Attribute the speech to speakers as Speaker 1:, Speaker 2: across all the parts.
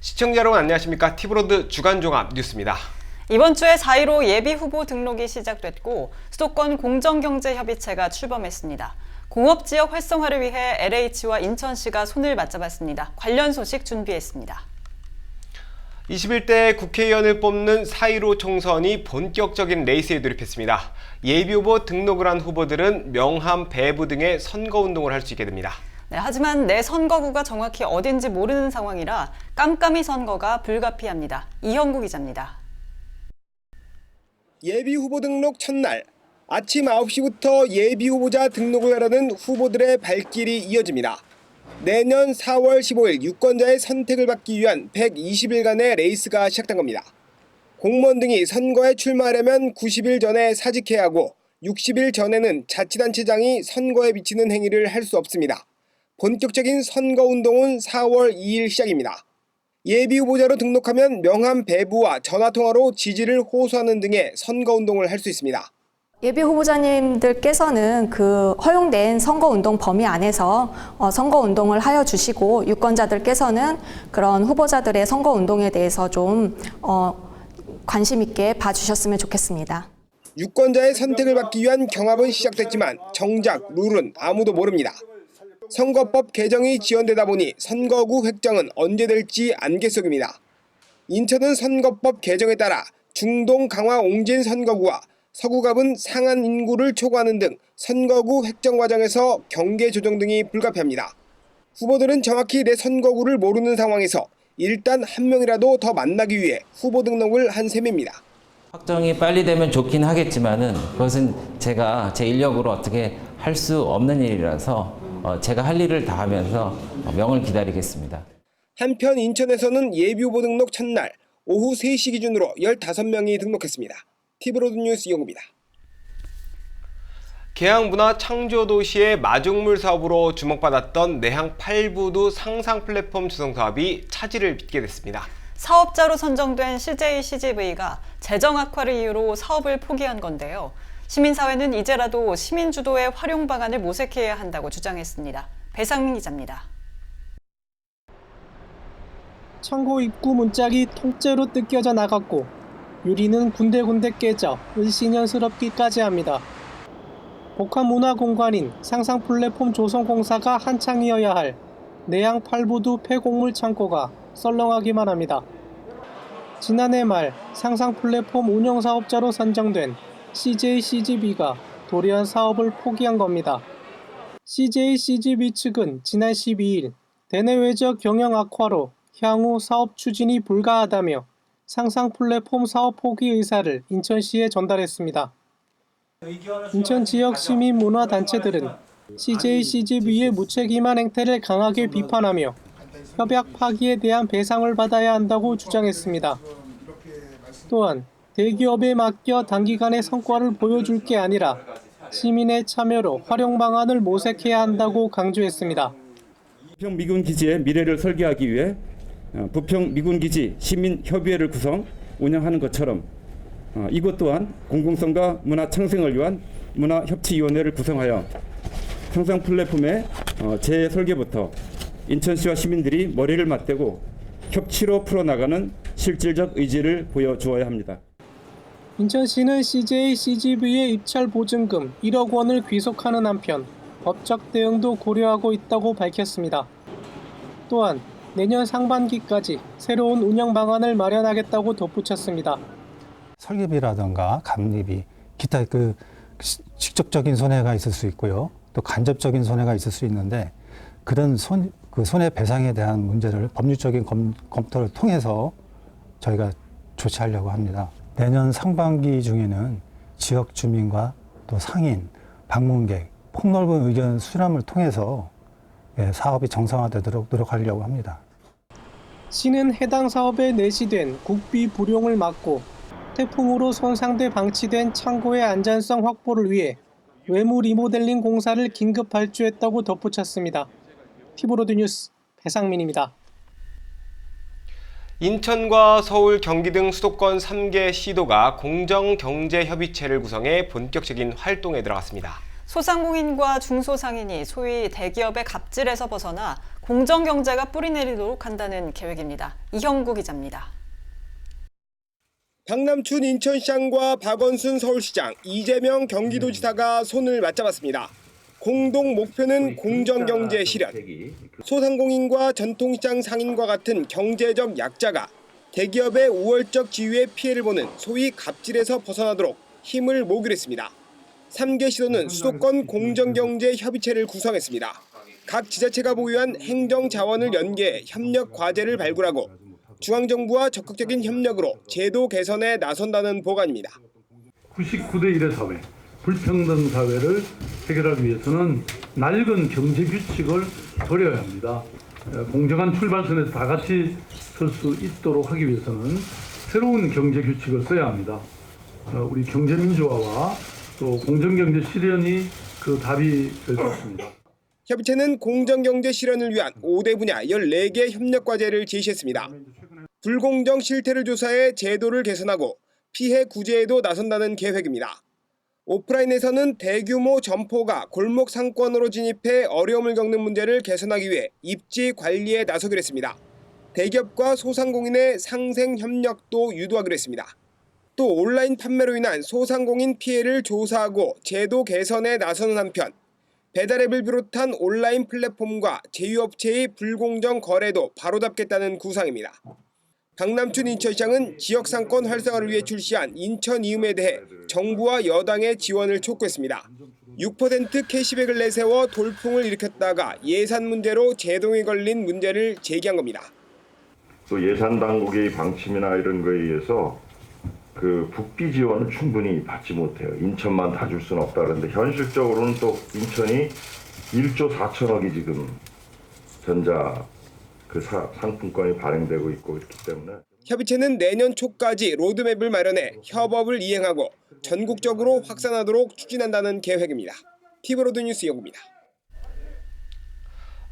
Speaker 1: 시청자 여러분 안녕하십니까? 티브로드 주간종합 뉴스입니다.
Speaker 2: 이번 주에 4.15 예비후보 등록이 시작됐고 수도권 공정경제협의체가 출범했습니다. 공업지역 활성화를 위해 LH와 인천시가 손을 맞잡았습니다. 관련 소식 준비했습니다.
Speaker 1: 21대 국회의원을 뽑는 4.15 총선이 본격적인 레이스에 돌입했습니다. 예비후보 등록을 한 후보들은 명함 배부 등의 선거운동을 할 수 있게 됩니다.
Speaker 2: 네, 하지만 내 선거구가 정확히 어딘지 모르는 상황이라 깜깜이 선거가 불가피합니다. 이형구 기자입니다.
Speaker 3: 예비후보 등록 첫날, 아침 9시부터 예비후보자 등록을 하려는 후보들의 발길이 이어집니다. 내년 4월 15일 유권자의 선택을 받기 위한 120일간의 레이스가 시작된 겁니다. 공무원 등이 선거에 출마하려면 90일 전에 사직해야 하고 60일 전에는 자치단체장이 선거에 비치는 행위를 할 수 없습니다. 본격적인 선거운동은 4월 2일 시작입니다. 예비후보자로 등록하면 명함 배부와 전화통화로 지지를 호소하는 등의 선거운동을 할 수 있습니다.
Speaker 4: 예비 후보자님들께서는 그 허용된 선거운동 범위 안에서 선거운동을 하여 주시고 유권자들께서는 그런 후보자들의 선거운동에 대해서 좀 관심 있게 봐주셨으면 좋겠습니다.
Speaker 3: 유권자의 선택을 받기 위한 경합은 시작됐지만 정작 룰은 아무도 모릅니다. 선거법 개정이 지연되다 보니 선거구 획정은 언제 될지 안개속입니다. 인천은 선거법 개정에 따라 중동 강화 옹진 선거구와 서구갑은 상한 인구를 초과하는 등 선거구 획정 과정에서 경계 조정 등이 불가피합니다. 후보들은 정확히 내 선거구를 모르는 상황에서 일단 한 명이라도 더 만나기 위해 후보 등록을 한 셈입니다.
Speaker 5: 확정이 빨리 되면 좋긴 하겠지만은 그것은 제가 제 인력으로 어떻게 할 수 없는 일이라서 제가 할 일을 다 하면서 명을 기다리겠습니다. 한편
Speaker 3: 인천에서는 예비후보 등록 첫날 오후 3시 기준으로 15명이 등록했습니다. 티브로드 뉴스 이용구입니다.
Speaker 1: 계양문화창조도시의 마중물 사업으로 주목받았던 내항 8부두 상상 플랫폼 조성 사업이 차질을 빚게 됐습니다.
Speaker 2: 사업자로 선정된 CJ-CGV가 재정 악화를 이유로 사업을 포기한 건데요. 시민사회는 이제라도 시민 주도의 활용 방안을 모색해야 한다고 주장했습니다. 배상민 기자입니다.
Speaker 6: 창고 입구 문짝이 통째로 뜯겨져 나갔고 유리는 군데군데 깨져 을씨년스럽기까지 합니다. 복합문화공간인 상상플랫폼 조성공사가 한창이어야 할 내양 8부두 폐곡물 창고가 썰렁하기만 합니다. 지난해 말 상상플랫폼 운영사업자로 선정된 CJ-CGV가 돌연 사업을 포기한 겁니다. CJ-CGV 측은 지난 12일 대내외적 경영 악화로 향후 사업 추진이 불가하다며 상상 플랫폼 사업 포기 의사를 인천시에 전달했습니다. 인천 지역 시민 문화 단체들은 CJ-CGV의 무책임한 행태를 강하게 비판하며 협약 파기에 대한 배상을 받아야 한다고 주장했습니다. 또한 대기업에 맡겨 단기간에 성과를 보여줄 게 아니라 시민의 참여로 활용 방안을 모색해야 한다고 강조했습니다.
Speaker 7: 부평 미군 기지의 미래를 설계하기 위해 부평 미군 기지 시민협의회를 구성 운영하는 것처럼 이곳 또한 공공성과 문화 창생을 위한 문화협치위원회를 구성하여 상상 플랫폼의 재설계부터 인천시와 시민들이 머리를 맞대고 협치로 풀어나가는 실질적 의지를 보여주어야 합니다.
Speaker 6: 인천시는 CJ-CGV의 입찰 보증금 1억 원을 귀속하는 한편 법적 대응도 고려하고 있다고 밝혔습니다. 또한 내년 상반기까지 새로운 운영 방안을 마련하겠다고 덧붙였습니다.
Speaker 8: 설계비라든가 감리비, 기타 직접적인 손해가 있을 수 있고요. 또 간접적인 손해가 있을 수 있는데 그런 손해배상에 대한 문제를 법률적인 검토를 통해서 저희가 조치하려고 합니다. 내년 상반기 중에는 지역 주민과 또 상인, 방문객, 폭넓은 의견 수렴을 통해서 사업이 정상화되도록 노력하려고 합니다.
Speaker 6: 시는 해당 사업에 내시된 국비 불용을 막고 태풍으로 손상돼 방치된 창고의 안전성 확보를 위해 외부 리모델링 공사를 긴급 발주했다고 덧붙였습니다. 티브로드 뉴스 배상민입니다.
Speaker 1: 인천과 서울, 경기 등 수도권 3개 시도가 공정경제협의체를 구성해 본격적인 활동에 들어갔습니다.
Speaker 2: 소상공인과 중소상인이 소위 대기업의 갑질에서 벗어나 공정경제가 뿌리내리도록 한다는 계획입니다. 이형구 기자입니다.
Speaker 3: 박남춘 인천시장과 박원순 서울시장, 이재명 경기도지사가 손을 맞잡았습니다. 공동 목표는 공정경제 실현. 소상공인과 전통시장 상인과 같은 경제적 약자가 대기업의 우월적 지위에 피해를 보는 소위 갑질에서 벗어나도록 힘을 모으기로 했습니다. 3개 시도는 수도권 공정경제협의체를 구성했습니다. 각 지자체가 보유한 행정자원을 연계해 협력 과제를 발굴하고 중앙정부와 적극적인 협력으로 제도 개선에 나선다는 보관입니다.
Speaker 9: 99대 1의 사회, 불평등 사회를 해결하기 위해서는 낡은 경제 규칙을 버려야 합니다. 공정한 출발선에서 다 같이 설 수 있도록 하기 위해서는 새로운 경제 규칙을 써야 합니다. 우리 경제 민주화와 또 공정경제 실현이 그 답이 될 것 같습니다.
Speaker 3: 협의체는 공정경제 실현을 위한 5대 분야 14개 협력 과제를 제시했습니다. 불공정 실태를 조사해 제도를 개선하고 피해 구제에도 나선다는 계획입니다. 오프라인에서는 대규모 점포가 골목 상권으로 진입해 어려움을 겪는 문제를 개선하기 위해 입지 관리에 나서기로 했습니다. 대기업과 소상공인의 상생 협력도 유도하기로 했습니다. 또 온라인 판매로 인한 소상공인 피해를 조사하고 제도 개선에 나서는 한편 배달앱을 비롯한 온라인 플랫폼과 제휴업체의 불공정 거래도 바로잡겠다는 구상입니다. 박남춘 인천시장은 지역상권 활성화를 위해 출시한 인천이음에 대해 정부와 여당의 지원을 촉구했습니다. 6% 캐시백을 내세워 돌풍을 일으켰다가 예산 문제로 제동이 걸린 문제를 제기한 겁니다.
Speaker 10: 또 예산 당국의 방침이나 이런 거에 의해서 그 국비 지원을 충분히 받지 못해요. 인천만 다 줄 수는 없다 그러는데 현실적으로는 또 인천이 1조 4천억이 지금 전자 그 상품권이 발행되고 있고 있기 때문에
Speaker 3: 협의체는 내년 초까지 로드맵을 마련해 협업을 이행하고 전국적으로 확산하도록 추진한다는 계획입니다. TV로드 뉴스 이영구입니다.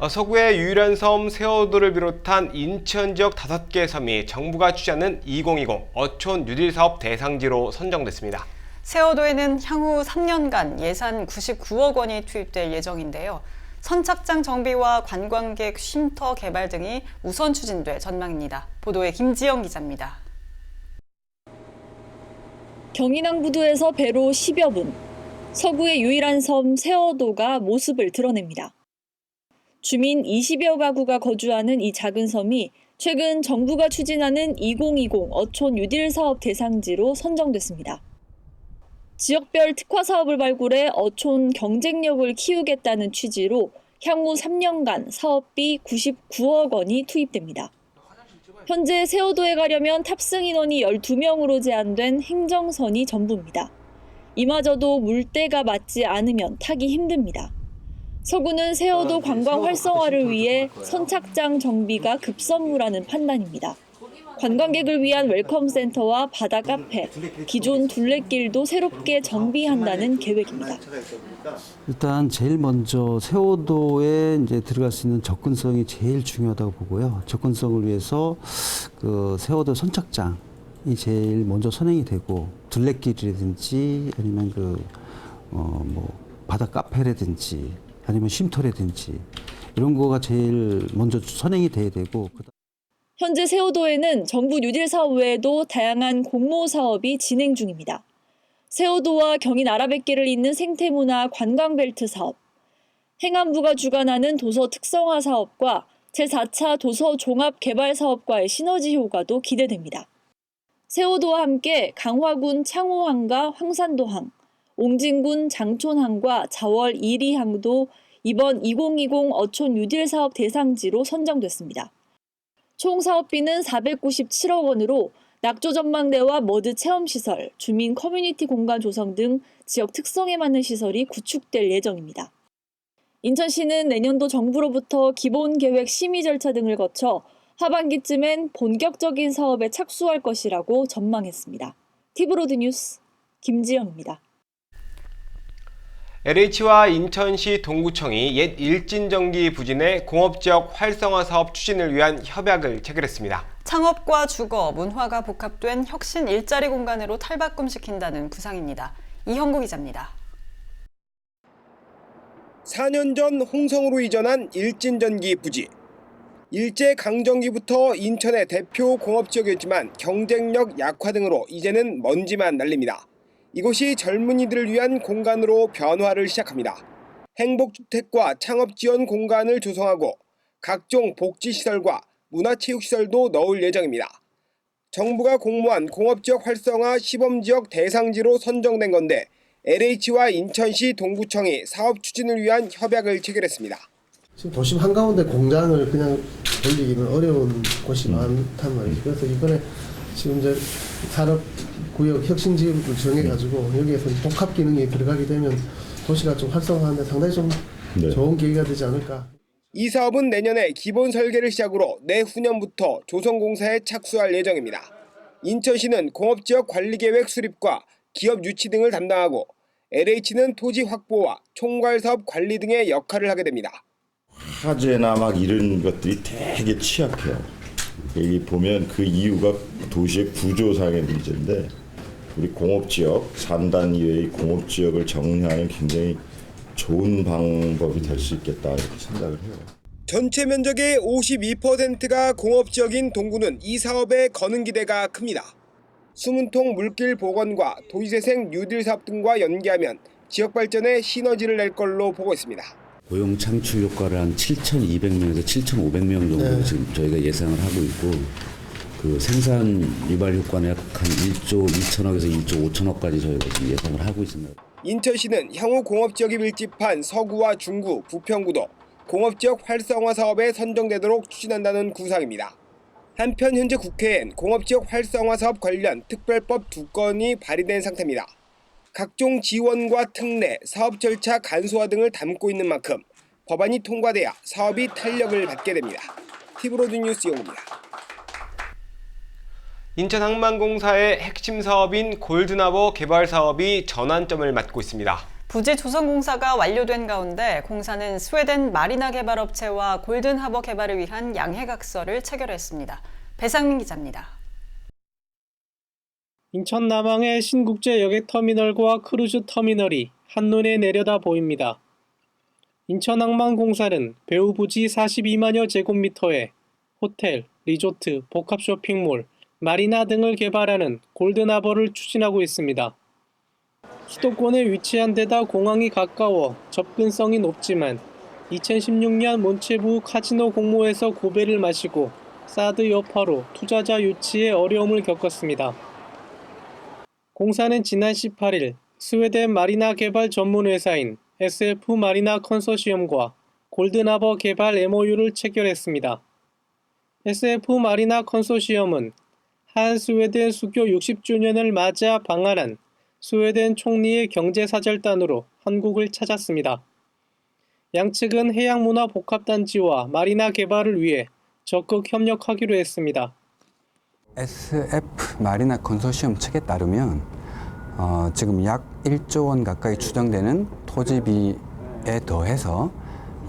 Speaker 1: 서구의 유일한 섬 세워도를 비롯한 인천 지역 5개 섬이 정부가 추진하는 2020 어촌 뉴딜 사업 대상지로 선정됐습니다.
Speaker 2: 세워도에는 향후 3년간 예산 99억 원이 투입될 예정인데요. 선착장 정비와 관광객 쉼터 개발 등이 우선 추진될 전망입니다. 보도에 김지영 기자입니다.
Speaker 11: 경인항부두에서 배로 10여 분, 서구의 유일한 섬 세워도가 모습을 드러냅니다. 주민 20여 가구가 거주하는 이 작은 섬이 최근 정부가 추진하는 2020 어촌 뉴딜 사업 대상지로 선정됐습니다. 지역별 특화 사업을 발굴해 어촌 경쟁력을 키우겠다는 취지로 향후 3년간 사업비 99억 원이 투입됩니다. 현재 세워도에 가려면 탑승 인원이 12명으로 제한된 행정선이 전부입니다. 이마저도 물때가 맞지 않으면 타기 힘듭니다. 서구는 세워도 관광 활성화를 위해 선착장 정비가 급선무라는 판단입니다. 관광객을 위한 웰컴센터와 바다 카페, 기존 둘레길도 새롭게 정비한다는 계획입니다.
Speaker 12: 일단 제일 먼저 세워도에 이제 들어갈 수 있는 접근성이 제일 중요하다고 보고요. 접근성을 위해서 그 세워도 선착장이 제일 먼저 선행이 되고 둘레길이라든지 아니면 바다 카페라든지 아니면 쉼터라든지 이런 거가 제일 먼저 선행이 돼야 되고.
Speaker 11: 현재 세워도에는 정부 뉴딜 사업 외에도 다양한 공모 사업이 진행 중입니다. 세워도와 경인 아라뱃길을 잇는 생태문화 관광벨트 사업, 행안부가 주관하는 도서 특성화 사업과 제4차 도서 종합개발 사업과의 시너지 효과도 기대됩니다. 세워도와 함께 강화군 창호항과 황산도항, 옹진군 장촌항과 자월 이리항도 이번 2020 어촌 뉴딜 사업 대상지로 선정됐습니다. 총 사업비는 497억 원으로 낙조 전망대와 머드 체험시설, 주민 커뮤니티 공간 조성 등 지역 특성에 맞는 시설이 구축될 예정입니다. 인천시는 내년도 정부로부터 기본계획 심의 절차 등을 거쳐 하반기쯤엔 본격적인 사업에 착수할 것이라고 전망했습니다. TV로드 뉴스 김지영입니다.
Speaker 1: LH와 인천시 동구청이 옛 일진전기 부진의 공업지역 활성화 사업 추진을 위한 협약을 체결했습니다.
Speaker 2: 창업과 주거, 문화가 복합된 혁신 일자리 공간으로 탈바꿈시킨다는 구상입니다. 이형구 기자입니다.
Speaker 3: 4년 전 홍성으로 이전한 일진전기 부지. 일제강점기부터 인천의 대표 공업지역이었지만 경쟁력 약화 등으로 이제는 먼지만 날립니다. 이곳이 젊은이들을 위한 공간으로 변화를 시작합니다. 행복주택과 창업지원 공간을 조성하고 각종 복지시설과 문화체육시설도 넣을 예정입니다. 정부가 공모한 공업지역 활성화 시범지역 대상지로 선정된 건데 LH와 인천시 동구청이 사업 추진을 위한 협약을 체결했습니다.
Speaker 13: 지금 도심 한가운데 공장을 그냥 돌리기는 어려운 곳이 많단 말이죠. 그래서 이번에 지금 이제 산업구역 혁신지역을 정해가지고 여기에서 복합 기능이 들어가게 되면 도시가 좀 활성화하는데 상당히 좀 좋은 계기가 되지 않을까.
Speaker 3: 이 사업은 내년에 기본 설계를 시작으로 내후년부터 조성공사에 착수할 예정입니다. 인천시는 공업지역 관리계획 수립과 기업 유치 등을 담당하고 LH는 토지 확보와 총괄사업 관리 등의 역할을 하게 됩니다.
Speaker 10: 화재나 막 이런 것들이 되게 취약해요. 여기 보면 그 이유가 도시의 구조상의 문제인데 우리 공업지역, 산단 이외의 공업지역을 정리하는 굉장히 좋은 방법이 될 수 있겠다 이렇게 생각을 해요.
Speaker 3: 전체 면적의 52%가 공업지역인 동구는 이 사업에 거는 기대가 큽니다. 수문통 물길 복원과 도시재생 뉴딜 사업 등과 연계하면 지역 발전에 시너지를 낼 걸로 보고 있습니다.
Speaker 14: 고용 창출 효과를 한 7,200명에서 7,500명 정도 지금 저희가 예상을 하고 있고 그 생산 유발 효과는 약 한 1조 2천억에서 1조 5천억까지 저희가 지금 예상을 하고 있습니다.
Speaker 3: 인천시는 향후 공업지역이 밀집한 서구와 중구, 부평구도 공업지역 활성화 사업에 선정되도록 추진한다는 구상입니다. 한편 현재 국회엔 공업지역 활성화 사업 관련 특별법 2건이 발의된 상태입니다. 각종 지원과 특례, 사업 절차 간소화 등을 담고 있는 만큼 법안이 통과돼야 사업이 탄력을 받게 됩니다. 티브로드 뉴스 용입니다.
Speaker 1: 인천항만공사의 핵심 사업인 골든하버 개발 사업이 전환점을 맞고 있습니다.
Speaker 2: 부지 조성공사가 완료된 가운데 공사는 스웨덴 마리나 개발업체와 골든하버 개발을 위한 양해각서를 체결했습니다. 배상민 기자입니다.
Speaker 6: 인천 남항의 신국제 여객터미널과 크루즈 터미널이 한눈에 내려다 보입니다. 인천항만공사는 배후 부지 42만여 제곱미터에 호텔, 리조트, 복합 쇼핑몰, 마리나 등을 개발하는 골든하버를 추진하고 있습니다. 수도권에 위치한 데다 공항이 가까워 접근성이 높지만 2016년 몬체부 카지노 공모에서 고배를 마시고 사드 여파로 투자자 유치에 어려움을 겪었습니다. 공사는 지난 18일 스웨덴 마리나 개발 전문 회사인 SF 마리나 컨소시엄과 골든하버 개발 MOU를 체결했습니다. SF 마리나 컨소시엄은 한 스웨덴 수교 60주년을 맞아 방한한 스웨덴 총리의 경제사절단으로 한국을 찾았습니다. 양측은 해양문화복합단지와 마리나 개발을 위해 적극 협력하기로 했습니다.
Speaker 15: SF 마리나 컨소시엄 측에 따르면 지금 약 1조 원 가까이 추정되는 토지비에 더해서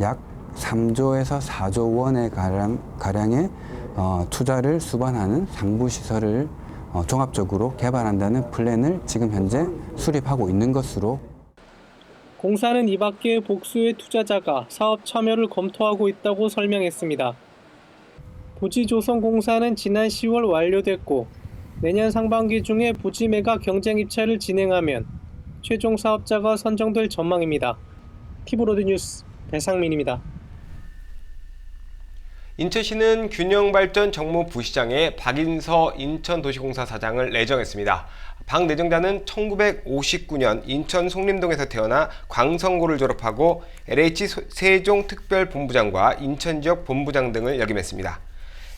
Speaker 15: 약 3조에서 4조 원의 가량의 투자를 수반하는 상부시설을 종합적으로 개발한다는 플랜을 지금 현재 수립하고 있는 것으로
Speaker 6: 공사는 이 밖에 복수의 투자자가 사업 참여를 검토하고 있다고 설명했습니다. 부지 조성 공사는 지난 10월 완료됐고 내년 상반기 중에 부지 매각 경쟁 입찰을 진행하면 최종 사업자가 선정될 전망입니다. 티브로드 뉴스 배상민입니다.
Speaker 1: 인천시는 균형발전 정무부시장에 박인서 인천도시공사 사장을 내정했습니다. 박 내정자는 1959년 인천 송림동에서 태어나 광성고를 졸업하고 LH 세종특별본부장과 인천지역 본부장 등을 역임했습니다.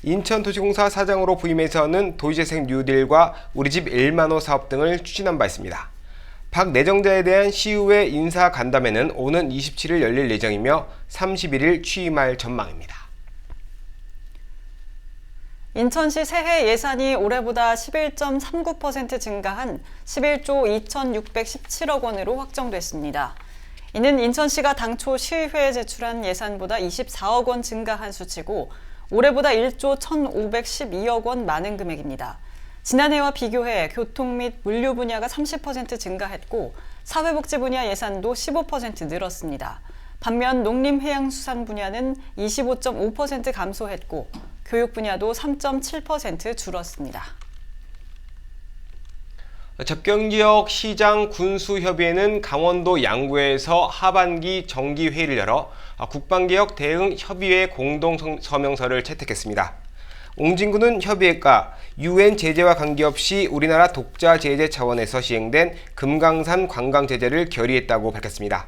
Speaker 1: 인천도시공사 사장으로 부임해서는 도시재생 뉴딜과 우리집 1만호 사업 등을 추진한 바 있습니다. 박 내정자에 대한 시의회 인사 간담회는 오는 27일 열릴 예정이며 31일 취임할 전망입니다.
Speaker 2: 인천시 새해 예산이 올해보다 11.39% 증가한 11조 2,617억 원으로 확정됐습니다. 이는 인천시가 당초 시의회에 제출한 예산보다 24억 원 증가한 수치고 올해보다 1조 1,512억 원 많은 금액입니다. 지난해와 비교해 교통 및 물류 분야가 30% 증가했고 사회복지 분야 예산도 15% 늘었습니다. 반면 농림해양수산 분야는 25.5% 감소했고 교육 분야도 3.7% 줄었습니다.
Speaker 1: 접경지역 시장 군수협의회는 강원도 양구에서 하반기 정기회의를 열어 국방개혁 대응 협의회 공동 서명서를 채택했습니다. 옹진군은 협의회가 UN 제재와 관계없이 우리나라 독자 제재 차원에서 시행된 금강산 관광 제재를 결의했다고 밝혔습니다.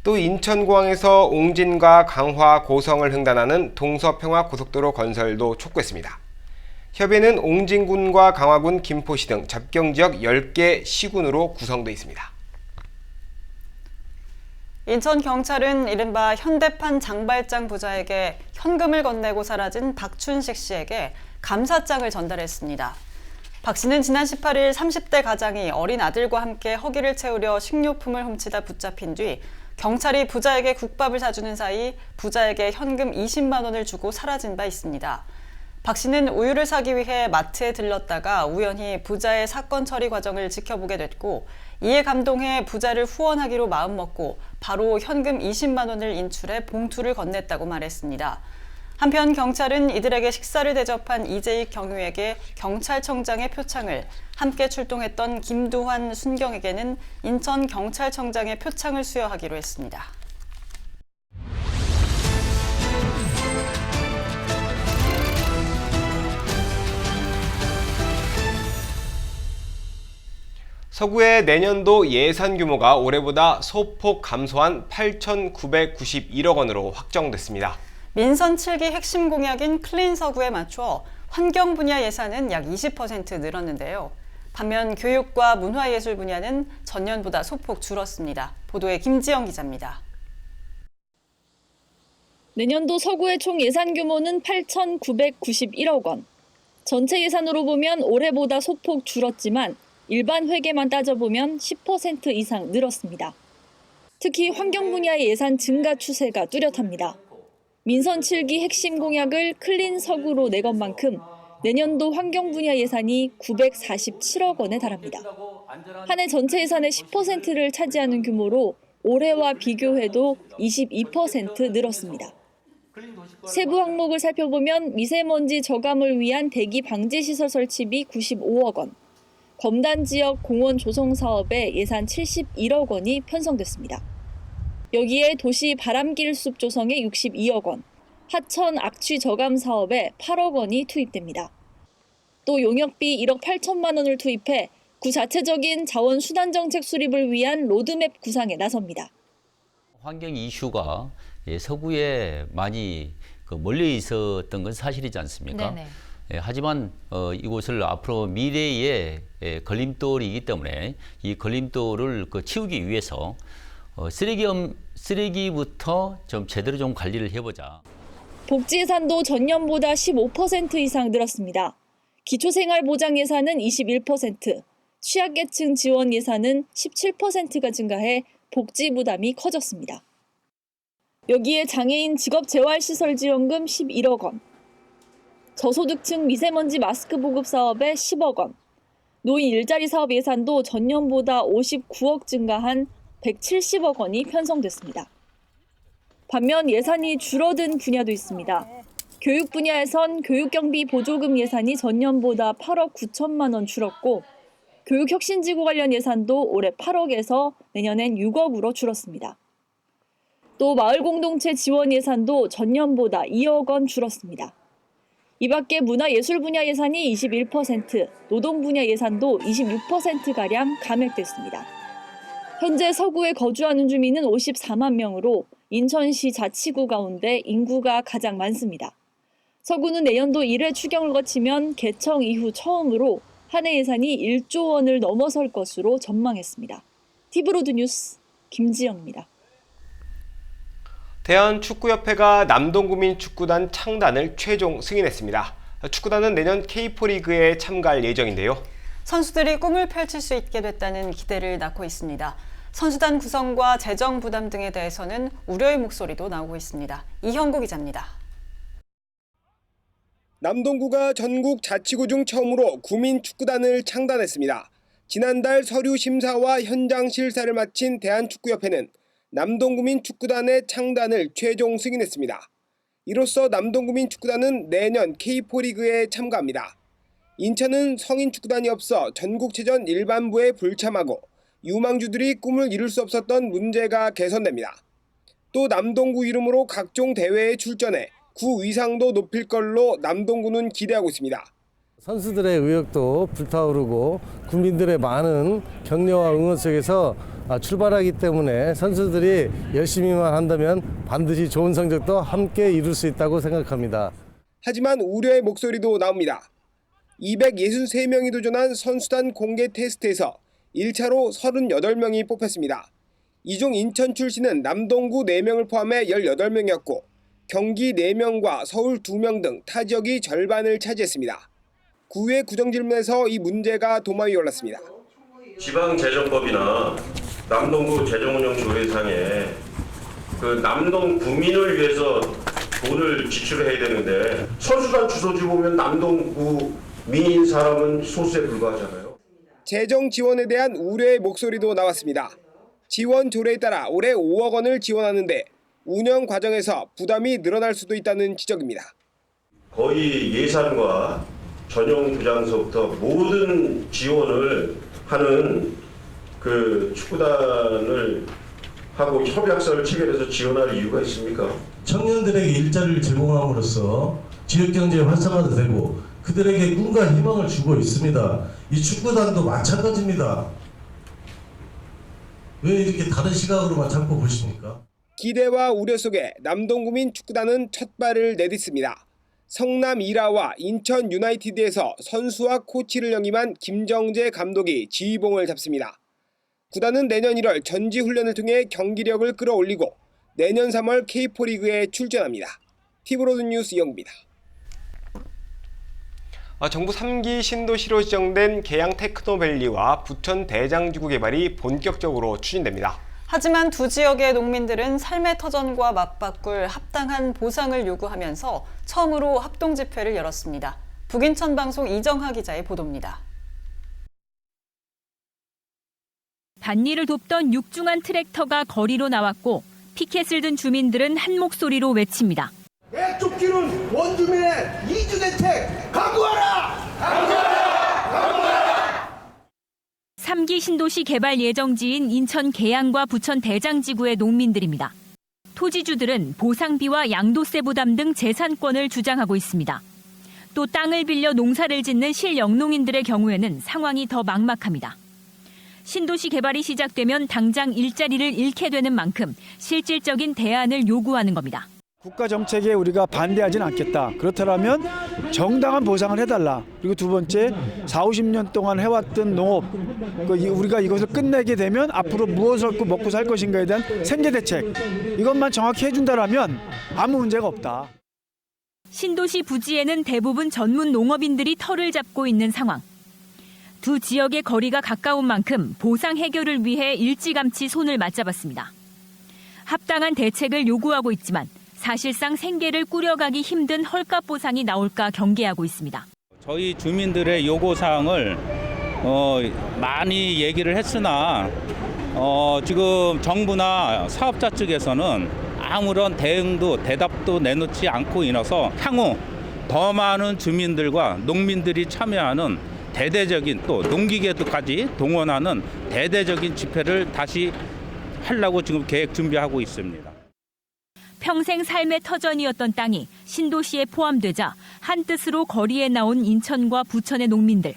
Speaker 1: 또 인천공항에서 옹진과 강화, 고성을 횡단하는 동서평화고속도로 건설도 촉구했습니다. 협의회는 옹진군과 강화군, 김포시 등 접경지역 10개 시군으로 구성되어 있습니다.
Speaker 2: 인천경찰은 이른바 현대판 장발장 부자에게 현금을 건네고 사라진 박춘식 씨에게 감사장을 전달했습니다. 박 씨는 지난 18일 30대 가장이 어린 아들과 함께 허기를 채우려 식료품을 훔치다 붙잡힌 뒤 경찰이 부자에게 국밥을 사주는 사이 부자에게 현금 20만 원을 주고 사라진 바 있습니다. 박 씨는 우유를 사기 위해 마트에 들렀다가 우연히 부자의 사건 처리 과정을 지켜보게 됐고 이에 감동해 부자를 후원하기로 마음먹고 바로 현금 20만 원을 인출해 봉투를 건넸다고 말했습니다. 한편 경찰은 이들에게 식사를 대접한 이재익 경위에게 경찰청장의 표창을, 함께 출동했던 김두환, 순경에게는 인천경찰청장의 표창을 수여하기로 했습니다.
Speaker 1: 서구의 내년도 예산 규모가 올해보다 소폭 감소한 8,991억 원으로 확정됐습니다.
Speaker 2: 민선 7기 핵심 공약인 클린 서구에 맞춰 환경 분야 예산은 약 20% 늘었는데요. 반면 교육과 문화예술 분야는 전년보다 소폭 줄었습니다. 보도에 김지영 기자입니다.
Speaker 11: 내년도 서구의 총 예산 규모는 8,991억 원. 전체 예산으로 보면 올해보다 소폭 줄었지만 일반 회계만 따져보면 10% 이상 늘었습니다. 특히 환경 분야의 예산 증가 추세가 뚜렷합니다. 민선 7기 핵심 공약을 클린 서구로 내건 만큼 내년도 환경 분야 예산이 947억 원에 달합니다. 한 해 전체 예산의 10%를 차지하는 규모로 올해와 비교해도 22% 늘었습니다. 세부 항목을 살펴보면 미세먼지 저감을 위한 대기 방지 시설 설치비 95억 원, 검단 지역 공원 조성 사업에 예산 71억 원이 편성됐습니다. 여기에 도시 바람길 숲 조성에 62억 원, 하천 악취 저감 사업에 8억 원이 투입됩니다. 또 용역비 1억 8천만 원을 투입해 구 자체적인 자원 수단 정책 수립을 위한 로드맵 구상에 나섭니다.
Speaker 16: 환경 이슈가 서구에 많이 멀리 있었던 건 사실이지 않습니까?
Speaker 17: 네네.
Speaker 16: 하지만 이곳을 앞으로 미래의 걸림돌이기 때문에 이 걸림돌을 치우기 위해서 쓰레기부터 좀 제대로 좀 관리를 해보자.
Speaker 11: 복지 예산도 전년보다 15% 이상 늘었습니다. 기초생활보장 예산은 21%, 취약계층 지원 예산은 17%가 증가해 복지 부담이 커졌습니다. 여기에 장애인 직업재활시설지원금 11억 원, 저소득층 미세먼지 마스크 보급 사업에 10억 원, 노인 일자리 사업 예산도 전년보다 59억 증가한 170억 원이 편성됐습니다. 반면 예산이 줄어든 분야도 있습니다. 교육 분야에선 교육경비 보조금 예산이 전년보다 8억 9천만 원 줄었고 교육혁신지구 관련 예산도 올해 8억에서 내년엔 6억으로 줄었습니다. 또 마을공동체 지원 예산도 전년보다 2억 원 줄었습니다. 이 밖에 문화예술 분야 예산이 21%, 노동 분야 예산도 26%가량 감액됐습니다. 현재 서구에 거주하는 주민은 54만 명으로 인천시 자치구 가운데 인구가 가장 많습니다. 서구는 내년도 1회 추경을 거치면 개청 이후 처음으로 한 해 예산이 1조 원을 넘어설 것으로 전망했습니다. TV로드 뉴스 김지영입니다.
Speaker 1: 대한축구협회가 남동구민축구단 창단을 최종 승인했습니다. 축구단은 내년 K4 리그에 참가할 예정인데요.
Speaker 2: 선수들이 꿈을 펼칠 수 있게 됐다는 기대를 낳고 있습니다. 선수단 구성과 재정 부담 등에 대해서는 우려의 목소리도 나오고 있습니다. 이형구 기자입니다.
Speaker 3: 남동구가 전국 자치구 중 처음으로 구민축구단을 창단했습니다. 지난달 서류 심사와 현장 실사를 마친 대한축구협회는 남동구민 축구단의 창단을 최종 승인했습니다. 이로써 남동구민 축구단은 내년 K4 리그에 참가합니다. 인천은 성인 축구단이 없어 전국체전 일반부에 불참하고 유망주들이 꿈을 이룰 수 없었던 문제가 개선됩니다. 또 남동구 이름으로 각종 대회에 출전해 구 위상도 높일 걸로 남동구는 기대하고 있습니다.
Speaker 17: 선수들의 의욕도 불타오르고 국민들의 많은 격려와 응원 속에서 출발하기 때문에 선수들이 열심히만 한다면 반드시 좋은 성적도 함께 이룰 수 있다고 생각합니다.
Speaker 3: 하지만 우려의 목소리도 나옵니다. 263명이 도전한 선수단 공개 테스트에서 1차로 38명이 뽑혔습니다. 이 중 인천 출신은 남동구 4명을 포함해 18명이었고 경기 4명과 서울 2명 등 타 지역이 절반을 차지했습니다. 구의 구정질문에서 이 문제가 도마 위에 올랐습니다.
Speaker 18: 지방재정법이나 남동구 재정운영조례상에 그 남동 구민을 위해서 돈을 지출해야 되는데 선수단 주소지 보면 남동구 민인 사람은 소수에 불과하잖아요.
Speaker 3: 재정 지원에 대한 우려의 목소리도 나왔습니다. 지원 조례에 따라 올해 5억 원을 지원하는데 운영 과정에서 부담이 늘어날 수도 있다는 지적입니다.
Speaker 18: 거의 예산과 전용 부장서부터 모든 지원을 하는 그 축구단을 하고 협약서를 체결해서 지원할 이유가 있습니까?
Speaker 19: 청년들에게 일자리를 제공함으로써 지역경제 활성화도 되고 그들에게 꿈과 희망을 주고 있습니다. 이 축구단도 마찬가지입니다. 왜 이렇게 다른 시각으로만 자꾸 보십니까?
Speaker 3: 기대와 우려 속에 남동구민 축구단은 첫 발을 내딛습니다. 성남 이라와 인천 유나이티드에서 선수와 코치를 영임한 김정재 감독이 지휘봉을 잡습니다. 구단은 내년 1월 전지훈련을 통해 경기력을 끌어올리고 내년 3월 K4 리그에 출전합니다. 티브로드 뉴스 이영구입니다.
Speaker 1: 정부 3기 신도시로 지정된 계양 테크노밸리와 부천 대장지구 개발이 본격적으로 추진됩니다.
Speaker 2: 하지만 두 지역의 농민들은 삶의 터전과 맞바꿀 합당한 보상을 요구하면서 처음으로 합동 집회를 열었습니다. 북인천 방송 이정하 기자의 보도입니다.
Speaker 20: 밭일을 돕던 육중한 트랙터가 거리로 나왔고 피켓을 든 주민들은 한 목소리로 외칩니다.
Speaker 21: 내 쫓기는 원주민의 이주대책 강구하라! 강구하라! 강구하라!
Speaker 20: 3기 신도시 개발 예정지인 인천 계양과 부천 대장지구의 농민들입니다. 토지주들은 보상비와 양도세 부담 등 재산권을 주장하고 있습니다. 또 땅을 빌려 농사를 짓는 실영농인들의 경우에는 상황이 더 막막합니다. 신도시 개발이 시작되면 당장 일자리를 잃게 되는 만큼 실질적인 대안을 요구하는 겁니다.
Speaker 22: 국가 정책에 우리가 반대하지는 않겠다. 그렇다면 정당한 보상을 해달라. 그리고 두 번째, 40-50년 동안 해왔던 농업, 우리가 이것을 끝내게 되면 앞으로 무엇을 먹고 살 것인가에 대한 생계 대책, 이것만 정확히 해준다면 아무 문제가 없다.
Speaker 20: 신도시 부지에는 대부분 전문 농업인들이 터를 잡고 있는 상황. 두 지역의 거리가 가까운 만큼 보상 해결을 위해 일찌감치 손을 맞잡았습니다. 합당한 대책을 요구하고 있지만 사실상 생계를 꾸려가기 힘든 헐값 보상이 나올까 경계하고 있습니다.
Speaker 23: 저희 주민들의 요구사항을 많이 얘기를 했으나 지금 정부나 사업자 측에서는 아무런 대답도 내놓지 않고 있어서 향후 더 많은 주민들과 농민들이 참여하는 대대적인 또 농기계도까지 동원하는 대대적인 집회를 다시 하려고 지금 계획 준비하고 있습니다.
Speaker 20: 평생 삶의 터전이었던 땅이 신도시에 포함되자 한뜻으로 거리에 나온 인천과 부천의 농민들.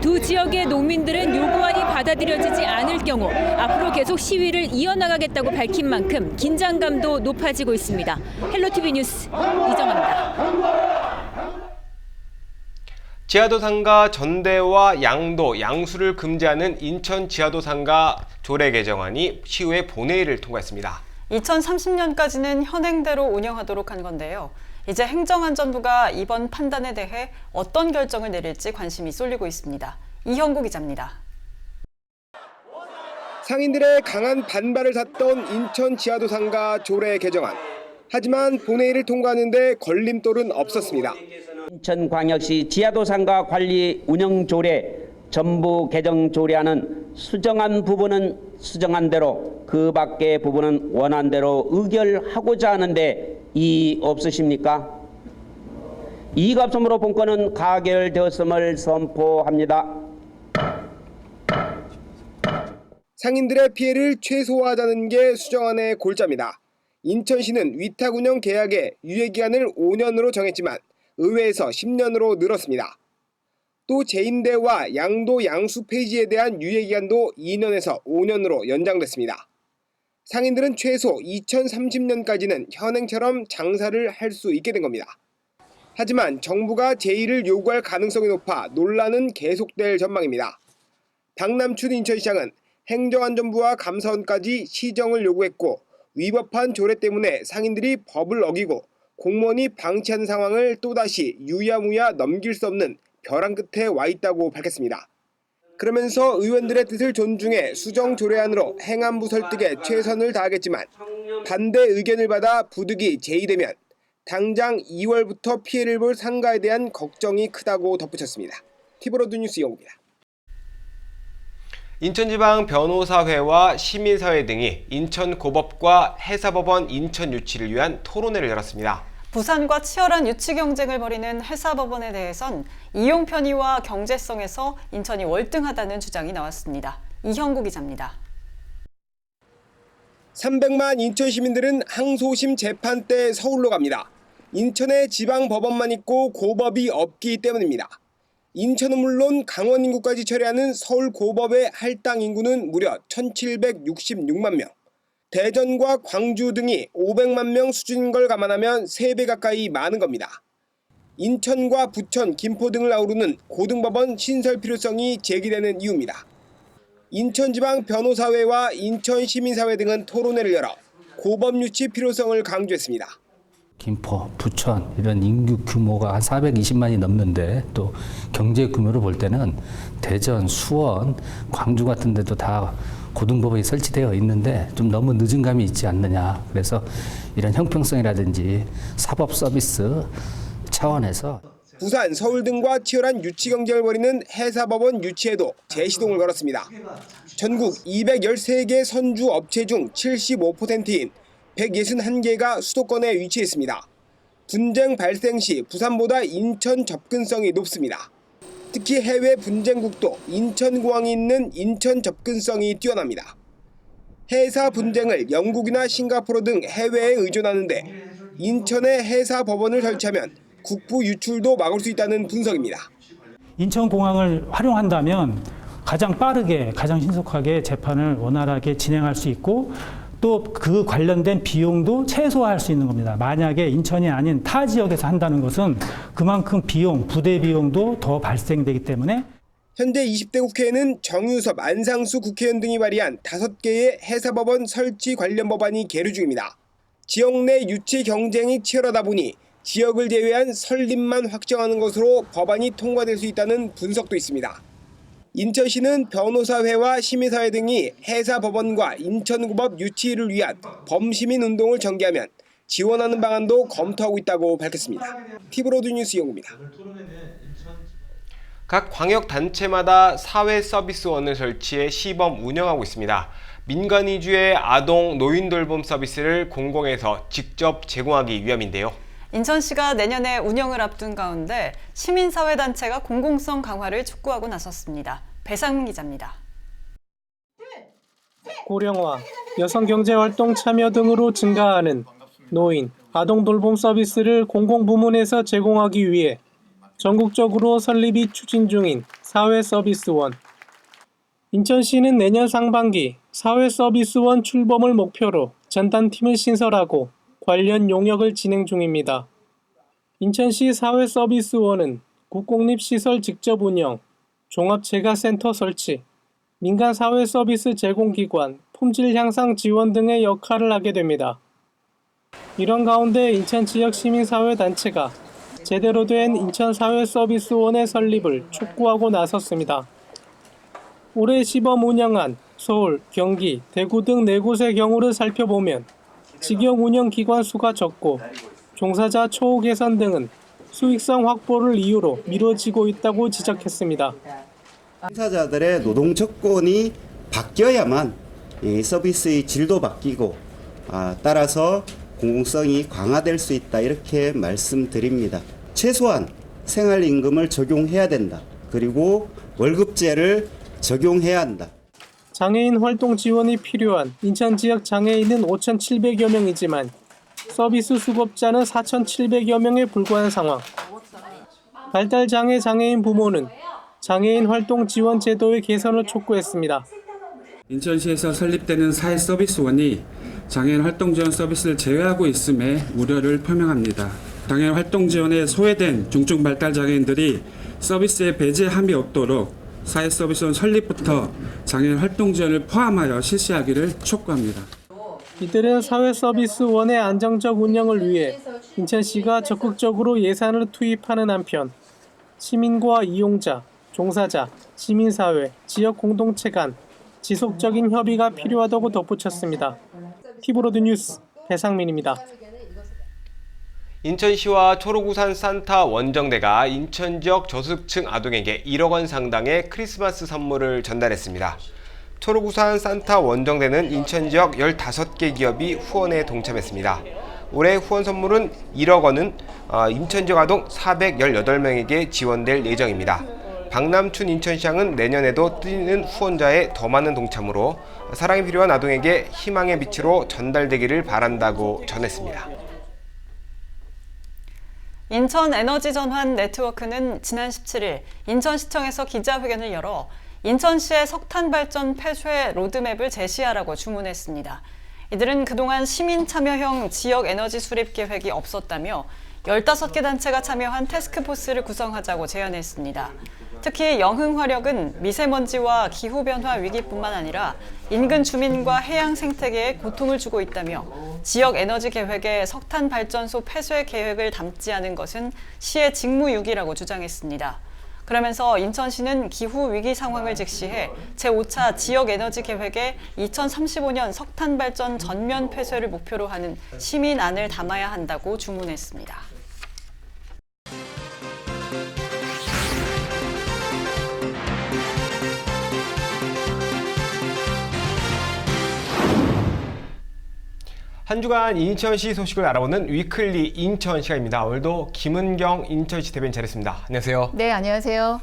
Speaker 20: 두 지역의 농민들은 요구안이 받아들여지지 않을 경우 앞으로 계속 시위를 이어나가겠다고 밝힌 만큼 긴장감도 높아지고 있습니다. 헬로티비 뉴스 이정아입니다.
Speaker 1: 지하도상가 전대와 양도, 양수를 금지하는 인천 지하도상가 조례 개정안이 시의회 본회의를 통과했습니다.
Speaker 2: 2030년까지는 현행대로 운영하도록 한 건데요. 이제 행정안전부가 이번 판단에 대해 어떤 결정을 내릴지 관심이 쏠리고 있습니다. 이형구 기자입니다.
Speaker 3: 상인들의 강한 반발을 샀던 인천 지하도상가 조례 개정안. 하지만 본회의를 통과하는데 걸림돌은 없었습니다.
Speaker 24: 인천광역시 지하도상가 관리 운영 조례 전부 개정 조례안은
Speaker 4: 수정한 부분은 수정한 대로, 그 밖의 부분은 원한 대로 의결하고자 하는데 이의 없으십니까? 이의가 없으므로 본건은 가결되었음을 선포합니다.
Speaker 3: 상인들의 피해를 최소화하자는 게 수정안의 골자입니다. 인천시는 위탁 운영 계약의 유예기간을 5년으로 정했지만 의회에서 10년으로 늘었습니다. 또 재임대와 양도 양수 폐지에 대한 유예기간도 2년에서 5년으로 연장됐습니다. 상인들은 최소 2030년까지는 현행처럼 장사를 할 수 있게 된 겁니다. 하지만 정부가 제의를 요구할 가능성이 높아 논란은 계속될 전망입니다. 박남춘 인천시장은 행정안전부와 감사원까지 시정을 요구했고 위법한 조례 때문에 상인들이 법을 어기고 공무원이 방치하는 상황을 또다시 유야무야 넘길 수 없는 벼랑 끝에 와 있다고 밝혔습니다. 그러면서 의원들의 뜻을 존중해 수정 조례안으로 행안부 설득에 최선을 다하겠지만 반대 의견을 받아 부득이 제의되면 당장 2월부터 피해를 볼 상가에 대한 걱정이 크다고 덧붙였습니다. 티브로드 뉴스 영국입니다.
Speaker 1: 인천지방변호사회와 시민사회 등이 인천고법과 해사법원 인천유치를 위한 토론회를 열었습니다.
Speaker 2: 부산과 치열한 유치 경쟁을 벌이는 해사법원에 대해선 이용 편의와 경제성에서 인천이 월등하다는 주장이 나왔습니다. 이형구 기자입니다.
Speaker 3: 300만 인천 시민들은 항소심 재판 때 서울로 갑니다. 인천에 지방법원만 있고 고법이 없기 때문입니다. 인천은 물론 강원 인구까지 처리하는 서울 고법의 할당 인구는 무려 1766만 명. 대전과 광주 등이 500만 명 수준인 걸 감안하면 3배 가까이 많은 겁니다. 인천과 부천, 김포 등을 아우르는 고등법원 신설 필요성이 제기되는 이유입니다. 인천지방변호사회와 인천시민사회 등은 토론회를 열어 고법 유치 필요성을 강조했습니다.
Speaker 5: 김포, 부천 이런 인구 규모가 한 420만이 넘는데 또 경제 규모를 볼 때는 대전, 수원, 광주 같은 데도 다 고등법원이 설치되어 있는데 좀 너무 늦은 감이 있지 않느냐. 그래서 이런 형평성이라든지 사법 서비스 차원에서
Speaker 3: 부산, 서울 등과 치열한 유치 경쟁을 벌이는 해사법원 유치에도 재시동을 걸었습니다. 전국 213개 선주 업체 중 75%인 161개가 수도권에 위치했습니다. 분쟁 발생 시 부산보다 인천 접근성이 높습니다. 특히 해외 분쟁국도 인천공항이 있는 인천 접근성이 뛰어납니다. 해사 분쟁을 영국이나 싱가포르 등 해외에 의존하는데 인천에 해사법원을 설치하면 국부 유출도 막을 수 있다는 분석입니다.
Speaker 7: 인천공항을 활용한다면 가장 빠르게, 가장 신속하게 재판을 원활하게 진행할 수 있고 또 그 관련된 비용도 최소화할 수 있는 겁니다. 만약에 인천이 아닌 타 지역에서 한다는 것은 그만큼 비용, 부대 비용도 더 발생되기 때문에
Speaker 3: 현재 20대 국회에는 정유섭, 안상수 국회의원 등이 발의한 5개의 해사법원 설치 관련 법안이 계류 중입니다. 지역 내 유치 경쟁이 치열하다 보니 지역을 제외한 설립만 확정하는 것으로 법안이 통과될 수 있다는 분석도 있습니다. 인천시는 변호사회와 시민사회 등이 해사법원과 인천고법 유치를 위한 범시민 운동을 전개하면 지원하는 방안도 검토하고 있다고 밝혔습니다. 티브로드 뉴스 영국입니다.
Speaker 1: 각 광역단체마다 사회서비스원을 설치해 시범 운영하고 있습니다. 민간 위주의 아동 노인 돌봄 서비스를 공공에서 직접 제공하기 위함인데요.
Speaker 2: 인천시가 내년에 운영을 앞둔 가운데 시민사회단체가 공공성 강화를 촉구하고 나섰습니다. 배상민 기자입니다.
Speaker 6: 고령화, 여성경제활동 참여 등으로 증가하는 노인, 아동 돌봄 서비스를 공공부문에서 제공하기 위해 전국적으로 설립이 추진 중인 사회서비스원. 인천시는 내년 상반기 사회서비스원 출범을 목표로 전담팀을 신설하고 관련 용역을 진행 중입니다. 인천시 사회서비스원은 국공립시설 직접 운영, 종합재가센터 설치, 민간 사회서비스 제공기관, 품질 향상 지원 등의 역할을 하게 됩니다. 이런 가운데 인천 지역 시민사회단체가 제대로 된 인천 사회서비스원의 설립을 촉구하고 나섰습니다. 올해 시범 운영한 서울, 경기, 대구 등 4곳의 경우를 살펴보면 직역 운영 기관 수가 적고 종사자 처우 개선 등은 수익성 확보를 이유로 미뤄지고 있다고 지적했습니다.
Speaker 8: 종사자들의 노동 조건이 바뀌어야만 이 서비스의 질도 바뀌고 따라서 공공성이 강화될 수 있다 이렇게 말씀드립니다. 최소한 생활임금을 적용해야 된다. 그리고 월급제를 적용해야 한다.
Speaker 6: 장애인 활동 지원이 필요한 인천 지역 장애인은 5,700여 명이지만 서비스 수급자는 4,700여 명에 불과한 상황. 발달장애 장애인 부모는 장애인 활동 지원 제도의 개선을 촉구했습니다.
Speaker 9: 인천시에서 설립되는 사회서비스원이 장애인 활동 지원 서비스를 제외하고 있음에 우려를 표명합니다. 장애인 활동 지원에 소외된 중증 발달 장애인들이 서비스에 배제함이 없도록 사회서비스원 설립부터 장애인 활동 지원을 포함하여 실시하기를 촉구합니다.
Speaker 6: 이들은 사회서비스원의 안정적 운영을 위해 인천시가 적극적으로 예산을 투입하는 한편 시민과 이용자, 종사자, 시민사회, 지역 공동체 간 지속적인 협의가 필요하다고 덧붙였습니다. 티브로드 뉴스 배상민입니다.
Speaker 1: 인천시와 초록우산 산타 원정대가 인천 지역 저소득층 아동에게 1억 원 상당의 크리스마스 선물을 전달했습니다. 초록우산 산타 원정대는 인천 지역 15개 기업이 후원에 동참했습니다. 올해 후원 선물은 1억 원은 인천 지역 아동 418명에게 지원될 예정입니다. 박남춘 인천시장은 내년에도 뛰는 후원자의 더 많은 동참으로 사랑이 필요한 아동에게 희망의 빛으로 전달되기를 바란다고 전했습니다.
Speaker 2: 인천에너지전환 네트워크는 지난 17일 인천시청에서 기자회견을 열어 인천시의 석탄발전 폐쇄 로드맵을 제시하라고 주문했습니다. 이들은 그동안 시민참여형 지역에너지 수립 계획이 없었다며 15개 단체가 참여한 태스크포스를 구성하자고 제안했습니다. 특히 영흥화력은 미세먼지와 기후변화 위기뿐만 아니라 인근 주민과 해양 생태계에 고통을 주고 있다며 지역 에너지 계획에 석탄 발전소 폐쇄 계획을 담지 않은 것은 시의 직무유기라고 주장했습니다. 그러면서 인천시는 기후 위기 상황을 직시해 제5차 지역 에너지 계획에 2035년 석탄 발전 전면 폐쇄를 목표로 하는 시민안을 담아야 한다고 주문했습니다.
Speaker 1: 한 주간 인천시 소식을 알아보는 위클리 인천 시간입니다. 오늘도 김은경 인천시 대변인 자리했습니다. 안녕하세요.
Speaker 12: 네, 안녕하세요.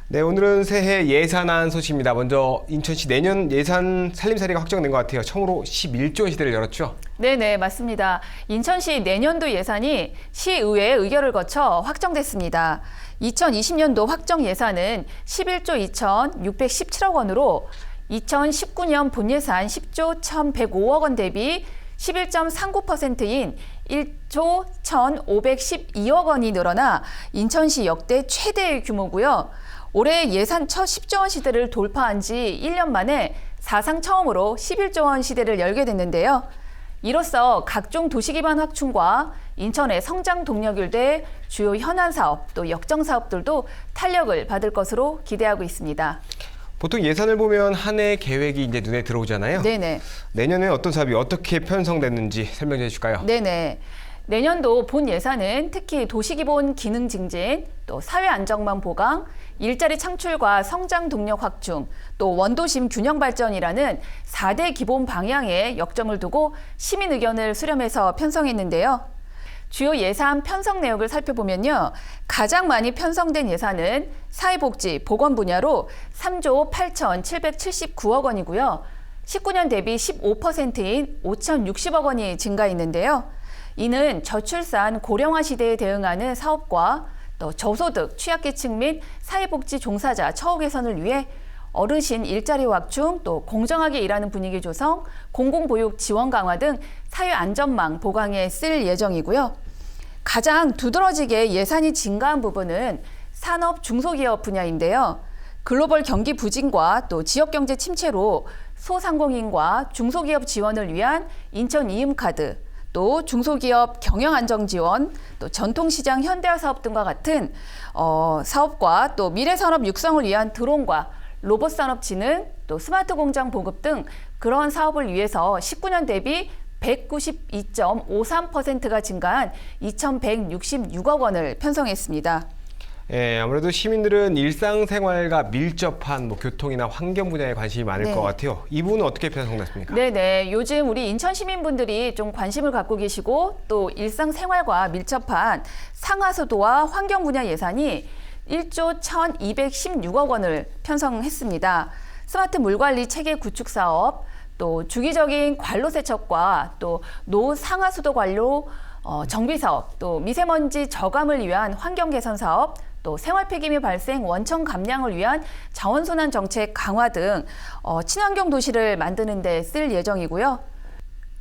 Speaker 1: 네, 오늘은 새해 예산안 소식입니다. 먼저 인천시 내년 예산 살림살이가 확정된 것 같아요. 처음으로 11조 원 시대를 열었죠?
Speaker 12: 네, 맞습니다. 인천시 내년도 예산이 시의회의 의결을 거쳐 확정됐습니다. 2020년도 확정 예산은 11조 2,617억 원으로 2019년 본예산 10조 1,105억 원 대비 11.39%인 1조 1,512억 원이 늘어나 인천시 역대 최대의 규모고요. 올해 예산 첫 10조 원 시대를 돌파한 지 1년 만에 사상 처음으로 11조 원 시대를 열게 됐는데요. 이로써 각종 도시기반 확충과 인천의 성장 동력을 대 주요 현안 사업 또 역정 사업들도 탄력을 받을 것으로 기대하고 있습니다.
Speaker 1: 보통 예산을 보면 한 해 계획이 이제 눈에 들어오잖아요.
Speaker 12: 네네.
Speaker 1: 내년에 어떤 사업이 어떻게 편성됐는지 설명해 주실까요?
Speaker 12: 네네. 내년도 본 예산은 특히 도시기본 기능 증진, 또 사회 안정망 보강, 일자리 창출과 성장 동력 확충, 또 원도심 균형 발전이라는 4대 기본 방향에 역점을 두고 시민 의견을 수렴해서 편성했는데요. 주요 예산 편성 내역을 살펴보면요. 가장 많이 편성된 예산은 사회복지, 보건 분야로 3조 8,779억 원이고요. 19년 대비 15%인 5,060억 원이 증가했는데요. 이는 저출산 고령화 시대에 대응하는 사업과 또 저소득, 취약계층 및 사회복지 종사자 처우 개선을 위해 어르신 일자리 확충, 또 공정하게 일하는 분위기 조성, 공공보육 지원 강화 등 사회 안전망 보강에 쓸 예정이고요. 가장 두드러지게 예산이 증가한 부분은 산업 중소기업 분야인데요. 글로벌 경기 부진과 또 지역경제 침체로 소상공인과 중소기업 지원을 위한 인천 이음카드, 또 중소기업 경영안정 지원, 또 전통시장 현대화 사업 등과 같은 사업과 또 미래산업 육성을 위한 드론과 로봇산업진흥, 또 스마트공장 보급 등 그런 사업을 위해서 19년 대비 192.53%가 증가한 2,166억 원을 편성했습니다.
Speaker 1: 예, 아무래도 시민들은 일상생활과 밀접한 교통이나 환경 분야에 관심이 많을
Speaker 12: 네.
Speaker 1: 것 같아요. 이 부분은 어떻게 편성됐습니까?
Speaker 12: 네네. 요즘 우리 인천 시민분들이 좀 관심을 갖고 계시고 또 일상생활과 밀접한 상하수도와 환경 분야 예산이 1조 1,216억 원을 편성했습니다. 스마트 물관리 체계 구축 사업, 또 주기적인 관로 세척과 또 노상하수도 관로 정비 사업, 또 미세먼지 저감을 위한 환경 개선 사업, 또 생활 폐기물 발생 원천 감량을 위한 자원순환 정책 강화 등 친환경 도시를 만드는 데 쓸 예정이고요.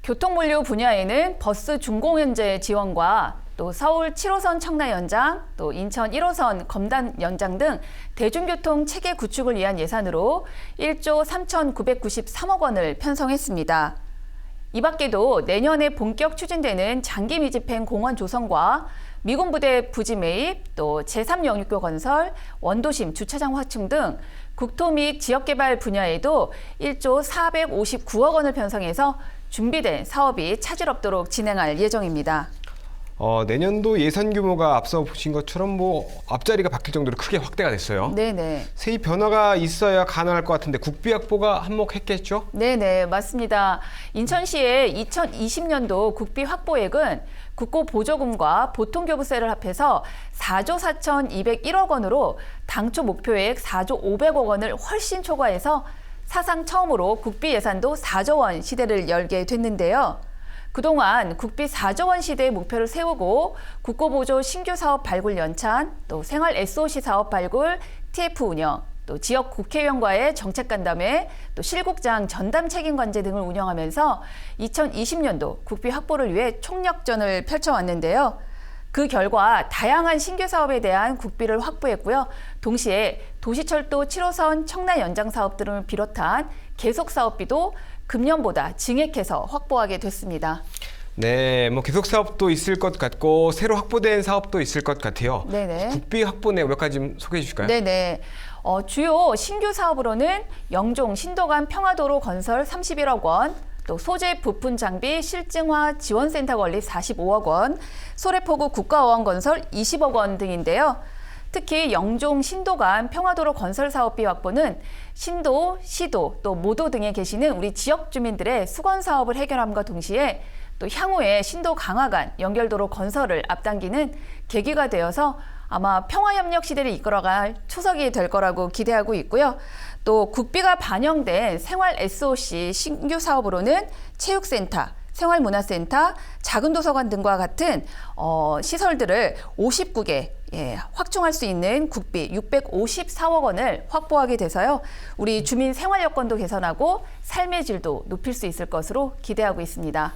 Speaker 12: 교통물류 분야에는 버스 중공연재 지원과 또 서울 7호선 청라 연장, 또 인천 1호선 검단 연장 등 대중교통 체계 구축을 위한 예산으로 1조 3,993억 원을 편성했습니다. 이 밖에도 내년에 본격 추진되는 장기 미집행 공원 조성과 미군 부대 부지 매입, 또 제3영유교 건설, 원도심 주차장 확충 등 국토 및 지역개발 분야에도 1조 459억 원을 편성해서 준비된 사업이 차질 없도록 진행할 예정입니다.
Speaker 1: 내년도 예산 규모가 앞서 보신 것처럼 앞자리가 바뀔 정도로 크게 확대가 됐어요.
Speaker 12: 네네.
Speaker 1: 세입 변화가 있어야 가능할 것 같은데 국비 확보가 한몫했겠죠?
Speaker 12: 네네, 맞습니다. 인천시의 2020년도 국비 확보액은 국고 보조금과 보통교부세를 합해서 4조 4,201억 원으로 당초 목표액 4조 500억 원을 훨씬 초과해서 사상 처음으로 국비 예산도 4조 원 시대를 열게 됐는데요. 그동안 국비 4조 원 시대의 목표를 세우고 국고보조 신규 사업 발굴 연찬, 또 생활 SOC 사업 발굴, TF 운영, 또 지역 국회의원과의 정책 간담회, 또 실국장 전담 책임 관제 등을 운영하면서 2020년도 국비 확보를 위해 총력전을 펼쳐왔는데요. 그 결과 다양한 신규 사업에 대한 국비를 확보했고요. 동시에 도시철도 7호선 청라 연장 사업 등을 비롯한 계속 사업비도 금년보다 증액해서 확보하게 됐습니다.
Speaker 1: 네, 계속 사업도 있을 것 같고 새로 확보된 사업도 있을 것 같아요.
Speaker 12: 네네.
Speaker 1: 국비 확보 내역 몇 가지 좀 소개해 주실까요?
Speaker 12: 네네. 주요 신규 사업으로는 영종 신도간 평화도로 건설 31억 원, 또 소재 부품 장비 실증화 지원센터 건립 45억 원, 소래포구 국가어원 건설 20억 원 등인데요. 특히 영종 신도간 평화도로 건설 사업비 확보는 신도, 시도, 또 모도 등에 계시는 우리 지역 주민들의 수건 사업을 해결함과 동시에 또 향후에 신도 강화간 연결도로 건설을 앞당기는 계기가 되어서 아마 평화협력 시대를 이끌어갈 초석이 될 거라고 기대하고 있고요. 또 국비가 반영된 생활 SOC 신규 사업으로는 체육센터, 생활문화센터, 작은 도서관 등과 같은 시설들을 59개 확충할 수 있는 국비 654억 원을 확보하게 돼서요. 우리 주민 생활 여건도 개선하고 삶의 질도 높일 수 있을 것으로 기대하고 있습니다.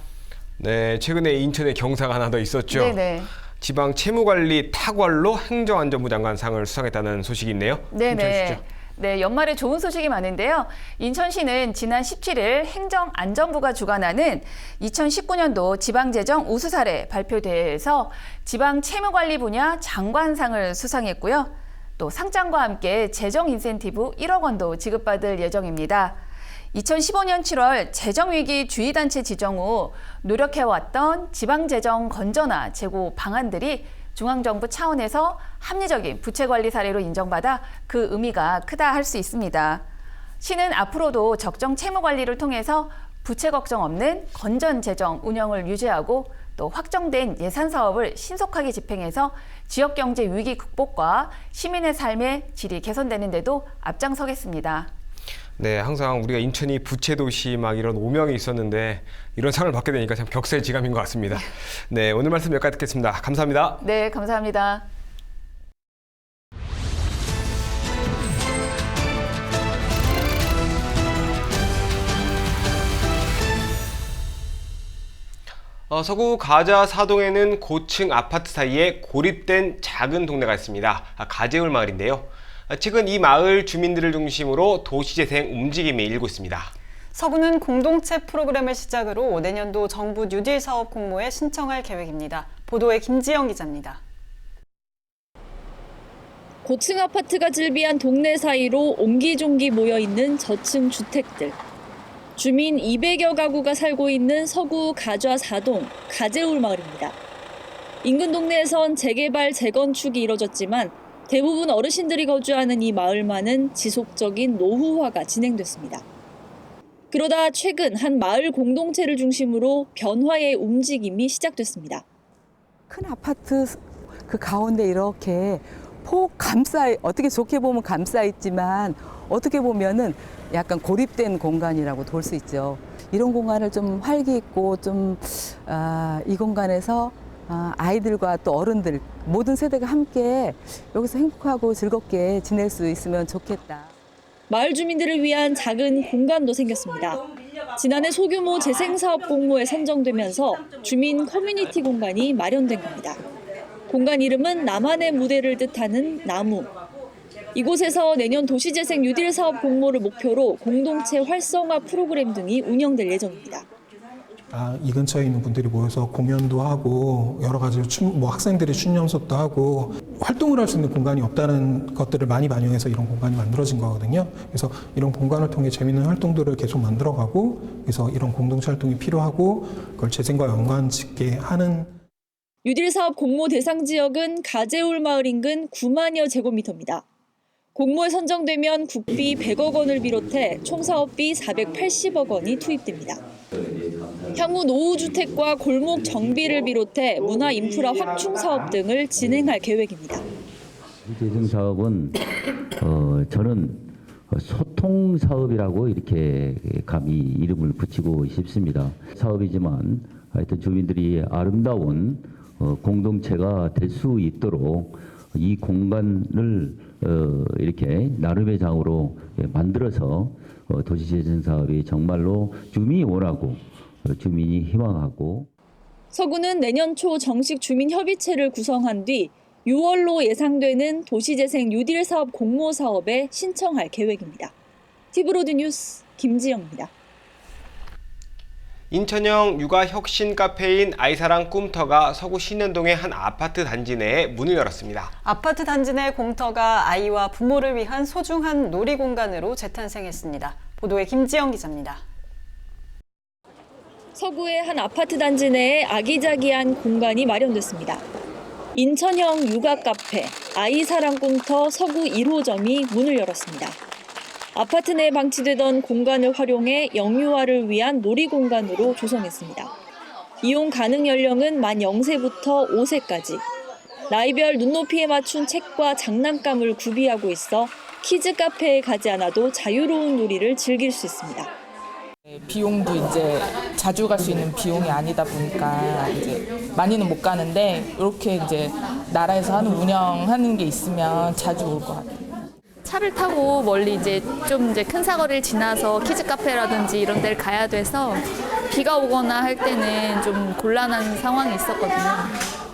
Speaker 1: 네, 최근에 인천에 경사가 하나 더 있었죠.
Speaker 12: 네네.
Speaker 1: 지방 채무관리 탁월로 행정안전부 장관 상을 수상했다는 소식이 있네요.
Speaker 12: 네네. 네, 연말에 좋은 소식이 많은데요. 인천시는 지난 17일 행정안전부가 주관하는 2019년도 지방재정 우수 사례 발표대회에서 지방 채무관리 분야 장관상을 수상했고요. 또 상장과 함께 재정 인센티브 1억 원도 지급받을 예정입니다. 2015년 7월 재정위기 주의단체 지정 후 노력해왔던 지방재정 건전화 제고 방안들이 중앙정부 차원에서 합리적인 부채관리 사례로 인정받아 그 의미가 크다 할 수 있습니다. 시는 앞으로도 적정 채무관리를 통해서 부채 걱정 없는 건전 재정 운영을 유지하고 또 확정된 예산 사업을 신속하게 집행해서 지역경제 위기 극복과 시민의 삶의 질이 개선되는 데도 앞장서겠습니다.
Speaker 1: 네, 항상 우리가 인천이 부채 도시 이런 오명이 있었는데 이런 상을 받게 되니까 참 격세지감인 것 같습니다. 네, 오늘 말씀 여기까지 듣겠습니다. 감사합니다.
Speaker 12: 네, 감사합니다.
Speaker 1: 서구 가자 사동에는 고층 아파트 사이에 고립된 작은 동네가 있습니다. 가재울 마을인데요. 최근 이 마을 주민들을 중심으로 도시재생 움직임이 일고 있습니다.
Speaker 2: 서구는 공동체 프로그램을 시작으로 내년도 정부 뉴딜 사업 공모에 신청할 계획입니다. 보도에 김지영 기자입니다.
Speaker 11: 고층 아파트가 즐비한 동네 사이로 옹기종기 모여있는 저층 주택들. 주민 200여 가구가 살고 있는 서구 가좌 4동 가재울 마을입니다. 인근 동네에선 재개발, 재건축이 이뤄졌지만 대부분 어르신들이 거주하는 이 마을만은 지속적인 노후화가 진행됐습니다. 그러다 최근 한 마을 공동체를 중심으로 변화의 움직임이 시작됐습니다.
Speaker 10: 큰 아파트 그 가운데 이렇게 폭 어떻게 좋게 보면 감싸 있지만 어떻게 보면은 약간 고립된 공간이라고 볼 수 있죠. 이런 공간을 좀 활기 있고 좀 이 공간에서 아이들과 또 어른들 모든 세대가 함께 여기서 행복하고 즐겁게 지낼 수 있으면 좋겠다.
Speaker 11: 마을 주민들을 위한 작은 공간도 생겼습니다. 지난해 소규모 재생사업 공모에 선정되면서 주민 커뮤니티 공간이 마련된 겁니다. 공간 이름은 나만의 무대를 뜻하는 나무. 이곳에서 내년 도시재생 뉴딜 사업 공모를 목표로 공동체 활성화 프로그램 등이 운영될 예정입니다.
Speaker 13: 이 근처에 있는 분들이 모여서 공연도 하고 여러 가지 학생들이 춤 연습도 하고 활동을 할 수 있는 공간이 없다는 것들을 많이 반영해서 이런 공간이 만들어진 거거든요. 그래서 이런 공간을 통해 재미있는 활동들을 계속 만들어가고 그래서 이런 공동체 활동이 필요하고 그걸 재생과 연관짓게 하는
Speaker 11: 뉴딜 사업 공모 대상 지역은 가재울 마을 인근 9만여 제곱미터입니다. 공모에 선정되면 국비 100억 원을 비롯해 총 사업비 480억 원이 투입됩니다. 향후 노후주택과 골목 정비를 비롯해 문화 인프라 확충 사업 등을 진행할 계획입니다.
Speaker 16: 재생 사업은 저는 소통 사업이라고 이렇게 감히 이름을 붙이고 싶습니다. 사업이지만 하여튼 주민들이 아름다운 공동체가 될 수 있도록 이 공간을 이렇게 나름의 장으로 만들어서 도시재생 사업이 정말로 주민이 원하고 주민이 희망하고
Speaker 11: 서구는 내년 초 정식 주민협의체를 구성한 뒤 6월로 예상되는 도시재생 뉴딜 사업 공모 사업에 신청할 계획입니다. 티브로드 뉴스 김지영입니다.
Speaker 1: 인천형 육아혁신 카페인 아이사랑 꿈터가 서구 신현동의 한 아파트 단지 내에 문을 열었습니다.
Speaker 2: 아파트 단지 내 공터가 아이와 부모를 위한 소중한 놀이공간으로 재탄생했습니다. 보도에 김지영 기자입니다.
Speaker 11: 서구의 한 아파트 단지 내에 아기자기한 공간이 마련됐습니다. 인천형 육아 카페 아이사랑 꿈터 서구 1호점이 문을 열었습니다. 아파트 내에 방치되던 공간을 활용해 영유아를 위한 놀이공간으로 조성했습니다. 이용 가능 연령은 만 0세부터 5세까지. 나이별 눈높이에 맞춘 책과 장난감을 구비하고 있어 키즈 카페에 가지 않아도 자유로운 놀이를 즐길 수 있습니다.
Speaker 14: 비용도 이제 자주 갈 수 있는 비용이 아니다 보니까 이제 많이는 못 가는데 이렇게 이제 나라에서 운영하는 게 있으면 자주 올 것 같아요.
Speaker 12: 차를 타고 멀리 이제 큰 사거리를 지나서 키즈 카페라든지 이런 데를 가야 돼서 비가 오거나 할 때는 좀 곤란한 상황이 있었거든요.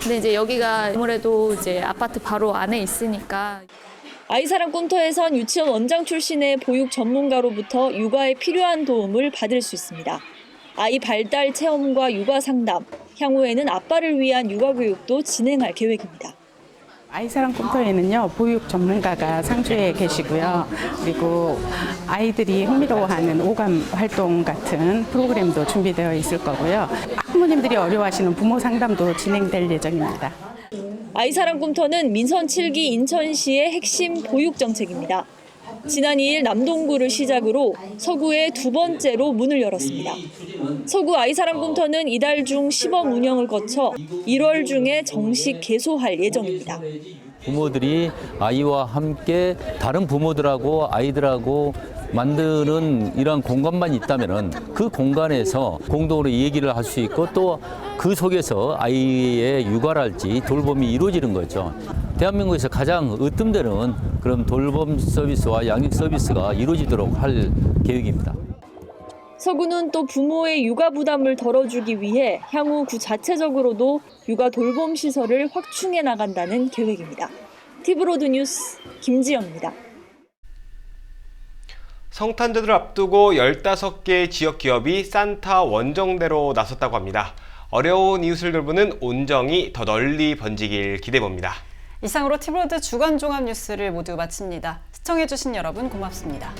Speaker 12: 근데 이제 여기가 아무래도 이제 아파트 바로 안에 있으니까.
Speaker 11: 아이사랑 꿈터에선 유치원 원장 출신의 보육 전문가로부터 육아에 필요한 도움을 받을 수 있습니다. 아이 발달 체험과 육아 상담, 향후에는 아빠를 위한 육아 교육도 진행할 계획입니다.
Speaker 24: 아이사랑 꿈터에는요 보육 전문가가 상주에 계시고요. 그리고 아이들이 흥미로워하는 오감 활동 같은 프로그램도 준비되어 있을 거고요. 학부모님들이 어려워하시는 부모 상담도 진행될 예정입니다.
Speaker 11: 아이사랑 꿈터는 민선 7기 인천시의 핵심 보육 정책입니다. 지난 2일 남동구를 시작으로 서구에 두 번째로 문을 열었습니다. 서구 아이사랑 꿈터는 이달 중 시범 운영을 거쳐 1월 중에 정식 개소할 예정입니다.
Speaker 16: 부모들이 아이와 함께 다른 부모들하고 아이들하고 만드는 이런 공간만 있다면은 그 공간에서 공동으로 얘기를 할 수 있고 또 그 속에서 아이의 육아랄지 돌봄이 이루어지는 거죠. 대한민국에서 가장 으뜸되는 그런 돌봄 서비스와 양육 서비스가 이루어지도록 할 계획입니다.
Speaker 11: 서구는 또 부모의 육아 부담을 덜어주기 위해 향후 구 자체적으로도 육아 돌봄 시설을 확충해 나간다는 계획입니다. 티브로드 뉴스 김지영입니다.
Speaker 1: 성탄절을 앞두고 15개의 지역 기업이 산타 원정대로 나섰다고 합니다. 어려운 이웃을 돌보는 온정이 더 널리 번지길 기대해봅니다.
Speaker 2: 이상으로 티브로드 주간 종합 뉴스를 모두 마칩니다. 시청해주신 여러분 고맙습니다.